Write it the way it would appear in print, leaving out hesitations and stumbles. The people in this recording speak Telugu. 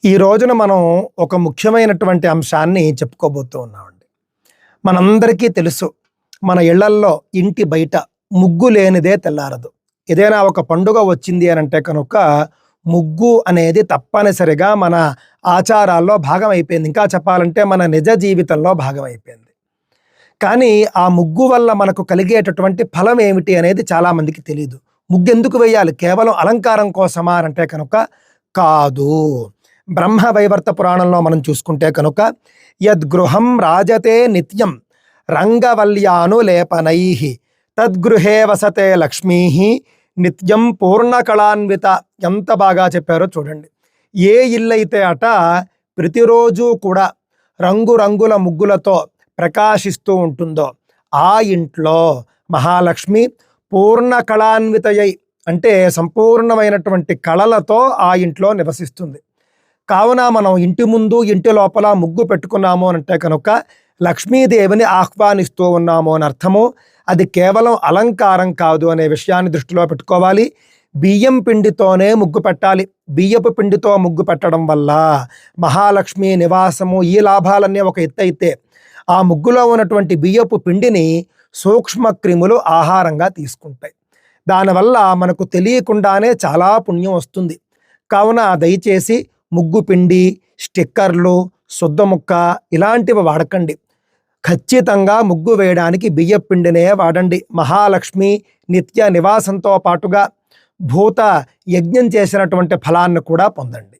ఈ రోజున మనం ఒక ముఖ్యమైనటువంటి అంశాన్ని చెప్పుకోబోతూ ఉన్నామండి. మనందరికీ తెలుసు, మన ఇళ్లల్లో ఇంటి బయట ముగ్గు లేనిదే తెల్లారదు. ఏదైనా ఒక పండుగ వచ్చింది అనంటే కనుక ముగ్గు అనేది తప్పనిసరిగా మన ఆచారాల్లో భాగం అయిపోయింది. ఇంకా చెప్పాలంటే మన నిజ జీవితంలో భాగం అయిపోయింది. కానీ ఆ ముగ్గు వల్ల మనకు కలిగేటటువంటి ఫలం ఏమిటి అనేది చాలామందికి తెలీదు. ముగ్గు ఎందుకు వేయాలి? కేవలం అలంకారం కోసమా అంటే కనుక కాదు. బ్రహ్మవైవర్త పురాణంలో మనం చూసుకుంటే కనుక యద్గృహం రాజతే నిత్యం రంగవల్యానులేపనై తద్గృహే వసతే లక్ష్మీ నిత్యం పూర్ణకళాన్విత. ఎంత బాగా చెప్పారో చూడండి. ఏ ఇల్లైతే అట ప్రతిరోజు కూడా రంగురంగుల ముగ్గులతో ప్రకాశిస్తూ ఉంటుందో ఆ ఇంట్లో మహాలక్ష్మి పూర్ణ కళాన్వితయై, అంటే సంపూర్ణమైనటువంటి కళలతో ఆ ఇంట్లో నివసిస్తుంది. కావున మనం ఇంటి ముందు ఇంటి లోపల ముగ్గు పెట్టుకున్నాము అంటే కనుక లక్ష్మీదేవిని ఆహ్వానిస్తూ ఉన్నాము అని అర్థము. అది కేవలం అలంకారం కాదు అనే విషయాన్ని దృష్టిలో పెట్టుకోవాలి. బియ్యం పిండితోనే ముగ్గు పెట్టాలి. బియ్యపు పిండితో ముగ్గు పెట్టడం వల్ల మహాలక్ష్మి నివాసము, ఈ లాభాలన్నీ ఒక ఎత్తు అయితే, ఆ ముగ్గులో ఉన్నటువంటి బియ్యపు పిండిని సూక్ష్మ క్రిములు ఆహారంగా తీసుకుంటాయి. దానివల్ల మనకు తెలియకుండానే చాలా పుణ్యం వస్తుంది. కావున దయచేసి ముగ్గు పిండి, స్టిక్కర్లు, శుద్ధముక్క ఇలాంటివి వాడకండి. ఖచ్చితంగా ముగ్గు వేయడానికి బియ్యపు పిండినే వాడండి. మహాలక్ష్మి నిత్య నివాసంతో పాటుగా భూత యజ్ఞం చేసినటువంటి ఫలాన్ని కూడా పొందండి.